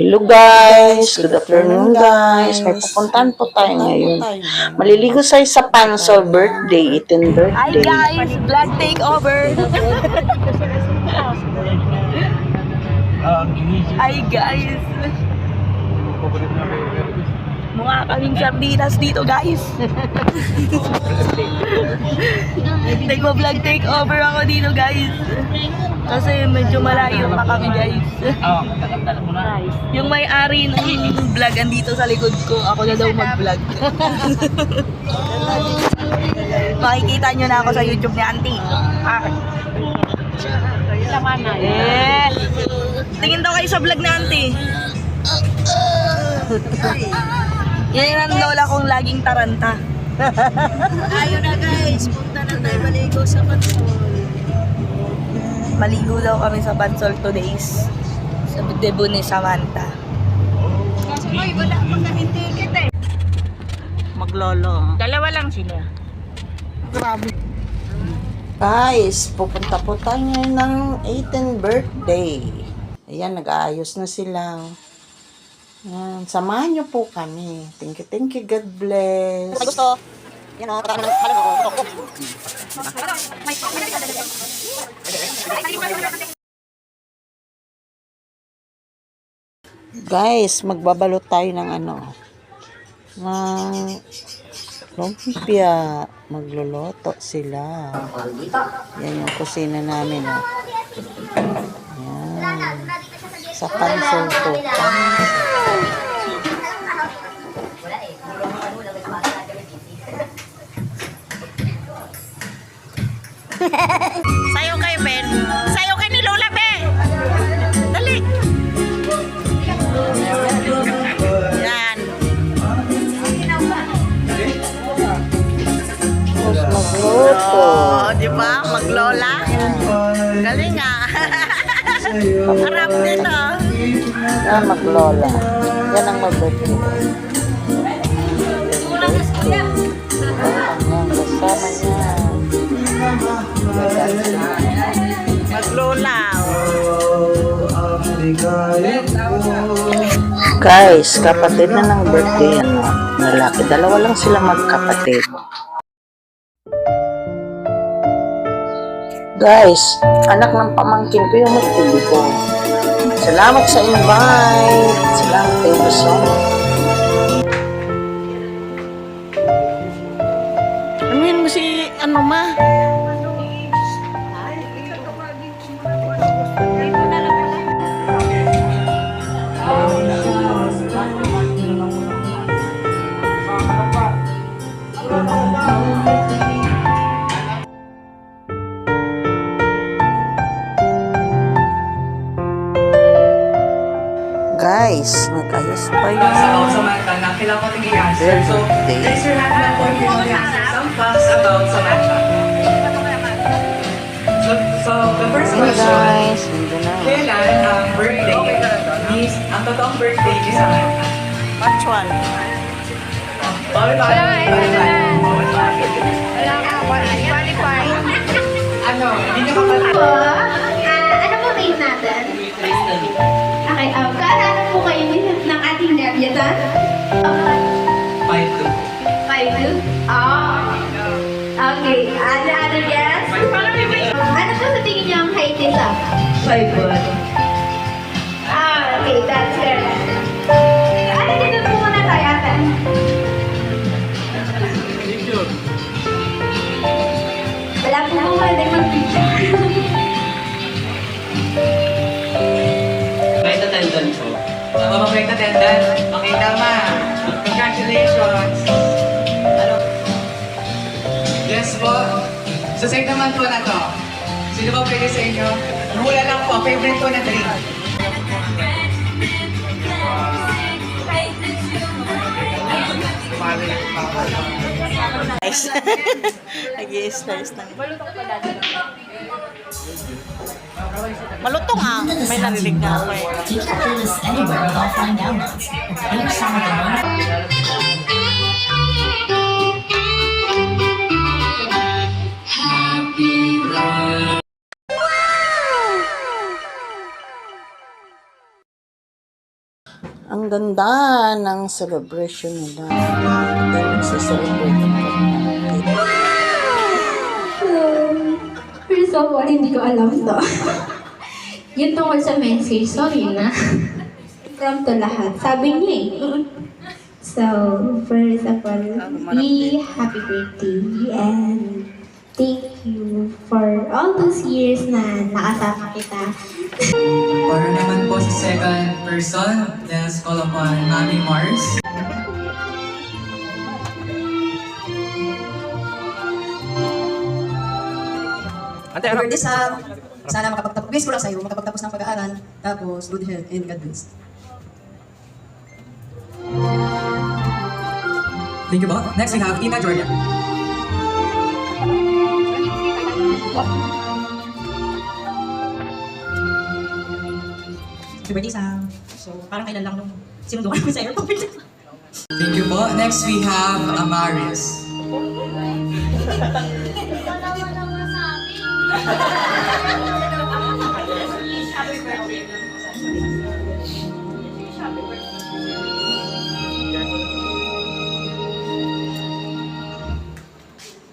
Hello guys, good afternoon guys. May pupuntahan po tayo ngayon. Maliligo tayo sa Pansol birthday, 18 Hi birthday. guys, vlog takeover. Hi guys. Mukha kaming sardinas dito guys. Nagpa-vlog takeover ako dito guys. Kasi medyo malayo pa kami guys. Yung may-ari ng vlog andito sa likod ko. Ako na daw mag-vlog. Makikita nyo na ako sa YouTube ni Auntie. Tingin daw kayo sa vlog ni Auntie. Yan ang lola kong laging taranta. Ayun na guys, punta na tayo maligo sa Pansol. Maligo daw kami sa Pansol today's sa debut ni Samantha. Ay, wala pang kaming ticket eh. Maglolo. Dalawa lang sila. Grabe. Guys, pupunta po tayo ngayon ng 18th birthday. Ayan, nag-aayos na sila. Ayan, samahan niyo po kami. Thank you, God bless. Kung gusto, yan o, katama ng halang ako. Guys, magbabalot tayo ng ng lumpia. Magluluto sila. Yan yung kusina namin. Yan. Sa Pansol to. Sayo kayo, Ben. Sayo kayo ni Lola, Ben. Dali. Yan. Tapos magluto. Oh, di ba? Maglola. Galing nga. Harap dito. Yan, maglola. Yan ang mag-birthday. Yan, kasama niya. Maglola. Guys, kapatid na ng birthday yan. Lalaki. Dalawa lang sila magkapatid. Guys, anak ng pamangkin ko yung magtili ko. Salamat sa invite. Salamat, thank you so much. Ano yun mo si, ma? Guys, nag-ayos pa yun. Samantha, na kailangan ko tingin answer. So, raise your hand na po if you know the answer. Some facts about Samantha. So the first question, Guys, hindi na. kailan ang birthday ang totoong birthday ni Samantha? Which one? Ano, hindi niyo kapatid. Ano po name natin? Okay, kaalala po kayo ng ating Leviathan? 5-2. 5'2"? Okay. Other guess? Ano po sa tingin niyo ang height nila? 5'1". Okay, that's correct. Dito po muna tayo ate. Wala po po pwede mag-picture. Right attendance po. Right attendance. Okay, tama. Congratulations. Ano? Yes po. So, save naman po na to. Sino ba pwede sa inyo? Mula lang po. Favorite po na drink. Nice. Nag-i-stars na. Malutong ah. May narinig na ako eh. Ang ganda ng celebration nila. Hindi nagsiselebrate ang birthday. First of all, hindi ko alam to. Yung tungkol sa message, sorry na. From to lahat. Sabi niya eh. So, first of all, be happy birthday and thank you for all those years na nakasama kita. Para naman po sa second person, let's call upon Mami Mars. Birthday Sam. Sana makapagtapos. Wish ko lang sa'yo, makapagtapos ng pag-aaral. Tapos, good health and God bless. Thank you po. Next we have Tita Jordan. Happy birthday Sam. So, parang kailan lang nung sinundukan ko sa airport. Thank you po. Next we have Amaris.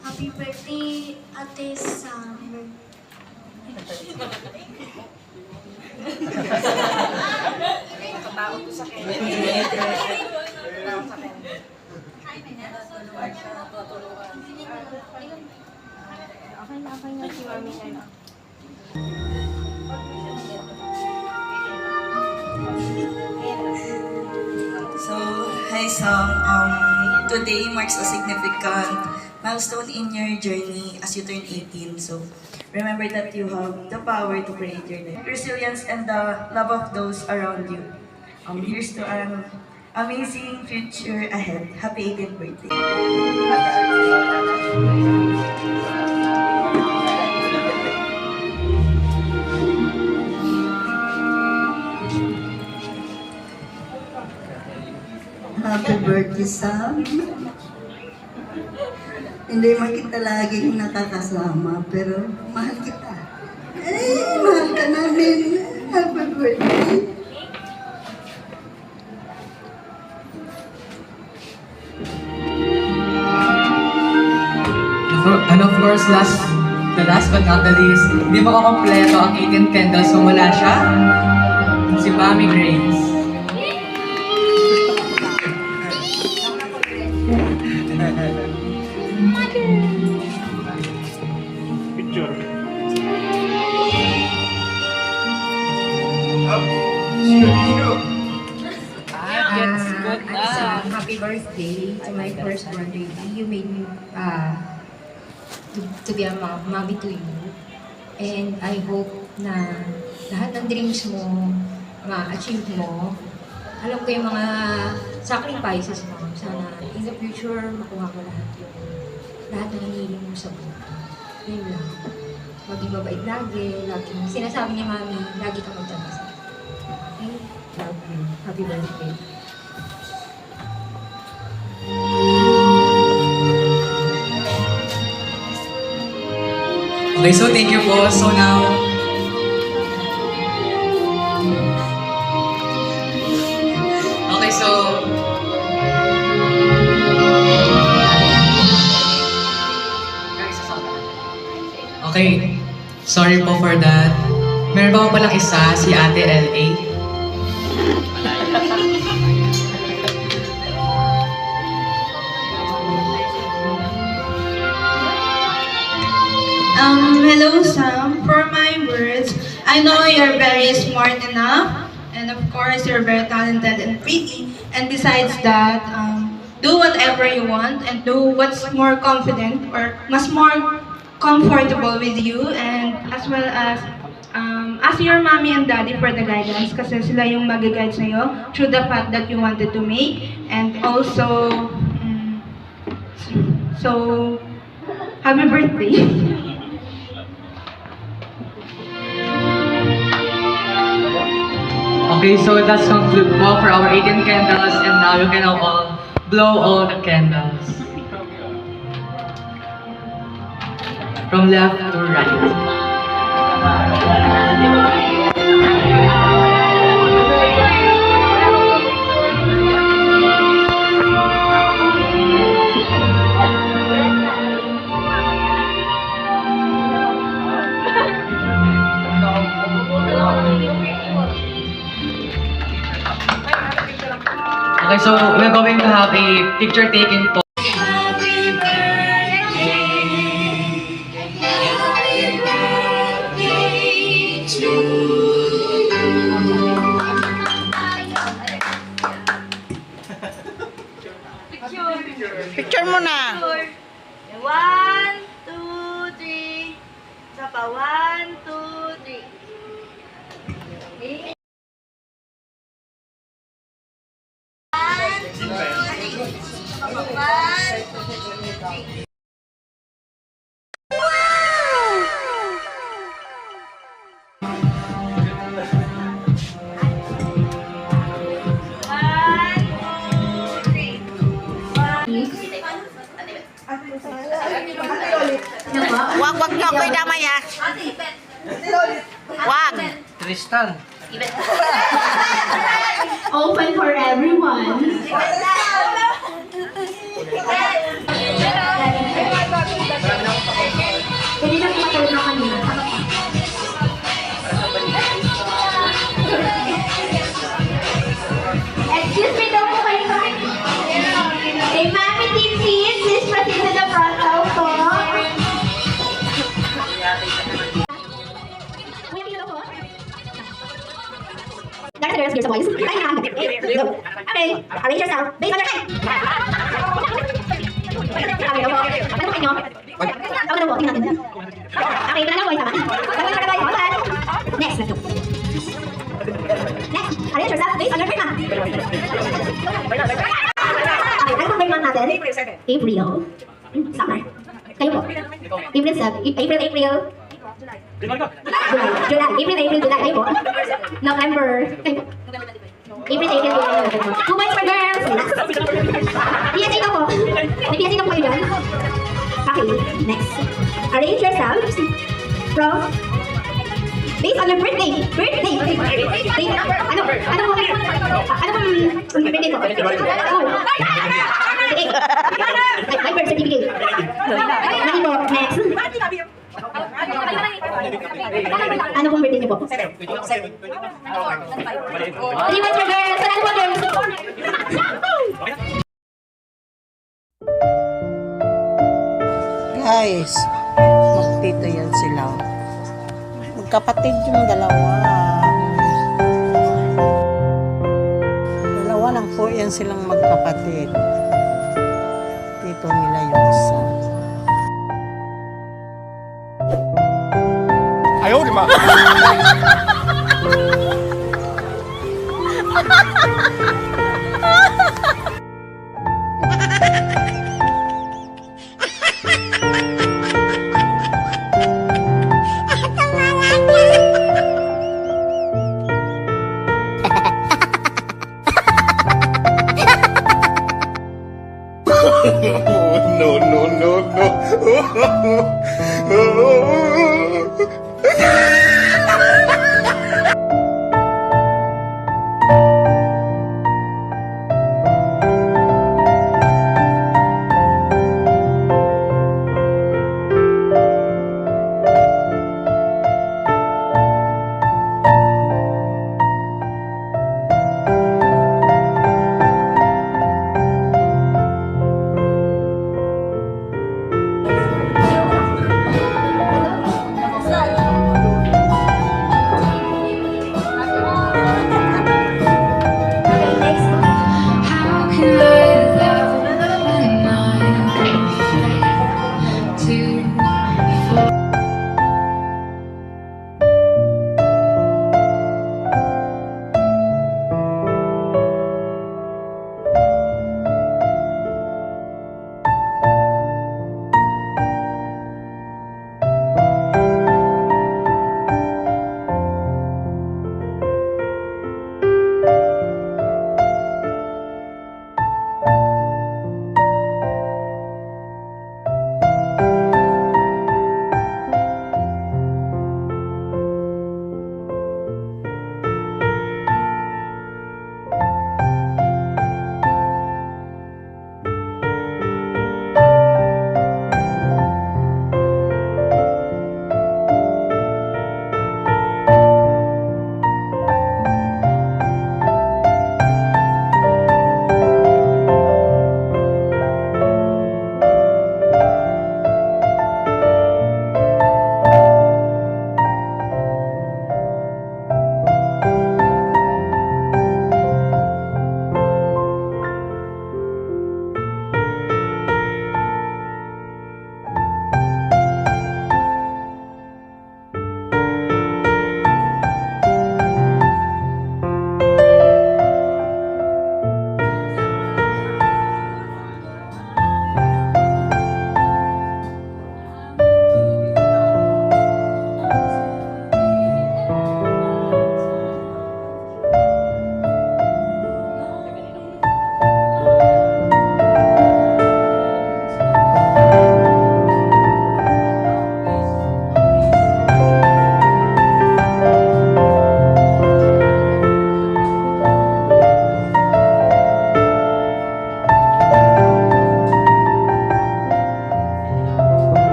Happy birthday, Ate Sam. So, hi Sam. Today marks a significant milestone in your journey as you turn 18. So, remember that you have the power to create your life, resilience, and the love of those around you. Here's to an amazing future ahead. Happy 18th birthday. Happy birthday Sam. Hindi man kita laging nakakasama, pero mahal kita. Mahal ka namin. Happy birthday. And of course, the last but not the least, hindi makakompleto ang 18 candles kung wala siya. Si Mami Grace. Happy birthday to my firstborn baby. You made me to be a mommy to you. And I hope na lahat ng dreams mo, ma-achieve mo. Alam ko yung mga sacrifices mo. Sana in the future, makuha ko lahat ng hinihiling mo sa buhay. Yun lang. Maging mabait lagi. Laging, sinasabi ni Mami, lagi ka magdadasal. Okay? Love you. Happy birthday. Okay, so thank you po. So now, okay, so okay, sorry po for that. Meron pa palang isa, si Ate LA. Hello Sam, for my words, I know you're very smart enough, and of course you're very talented and pretty, and besides that, do whatever you want and do what's more confident or mas more comfortable with you, and as well as ask your mommy and daddy for the guidance kasi sila yung mag-guide sa'yo through the path that you wanted to make, and also, so, happy birthday! Okay, so that's conclude po for our 18 candles, and now you can all blow all the candles. From left to right. so we're going to have a picture taken po. Picture mo na. 1, 2, 3. Isa pa. 1, 2, 3. Okay. 1, 2, 3. Wag niyo ako idamay ha. Wag. Tristan. Open for everyone. Pwede na kumatulog na kanina. Excuse me daw po kayo. Hey, Mami Team Team, please proceed to the front row po. That's the girls, girls, boys. Okay, arrange yourself. Based on your height. Okay, po. Ano po inyo? Ako na po, tingnan natin. Okay, ito na boys, tama. Okay, boys, okay. Next, let's go. Next, arrange yourself based on your grade, ma'am. Okay, ano pong grade, ma'am, natin? April. Summer. Kayo po. April 7. April. July. Kayo po. November. Kayo po. April, July. 2 months for girls. PSA daw po. May PSA daw po kayo dyan. Okay, next. Arrange yourselves from based on your birthday. Birthday. Ano po birthday ko? Oh. My birth certificate. Mali po. Next. Ano pong birthday niyo po? 3 months for girls. Ano po girls? Guys, magtito yan sila. Magkapatid yung dalawa. Dalawa lang po yan silang magkapatid. Tito nila yung isa. Ayaw, di ba? No, no, no, no.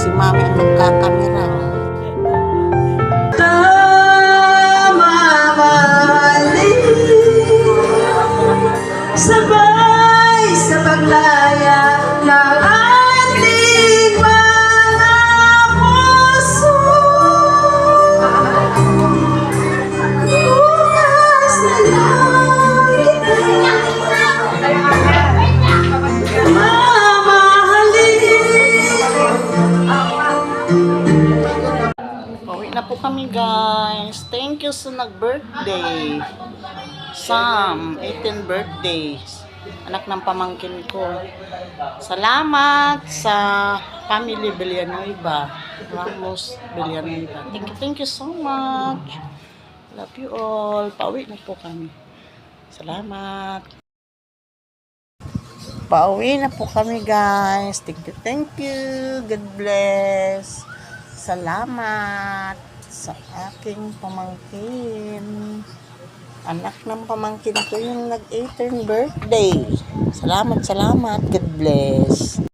Si Mami ang nagkakamera. Sabay sa paglaya ng ating mga puso. Bukas na lang kita mamahalin. Pauwi na po kami guys. Thank you sa nag-birthday. Sam, 18 birthdays. Anak ng pamangkin ko. Salamat sa family Villanueva. Ramos Villanueva. Thank you so much. Love you all. Pauwi na po kami. Salamat. Pauwi na po kami guys. Thank you. God bless. Salamat sa aking pamangkin. Anak ng pamangkin ko yung nag-18 birthday. Salamat. God bless.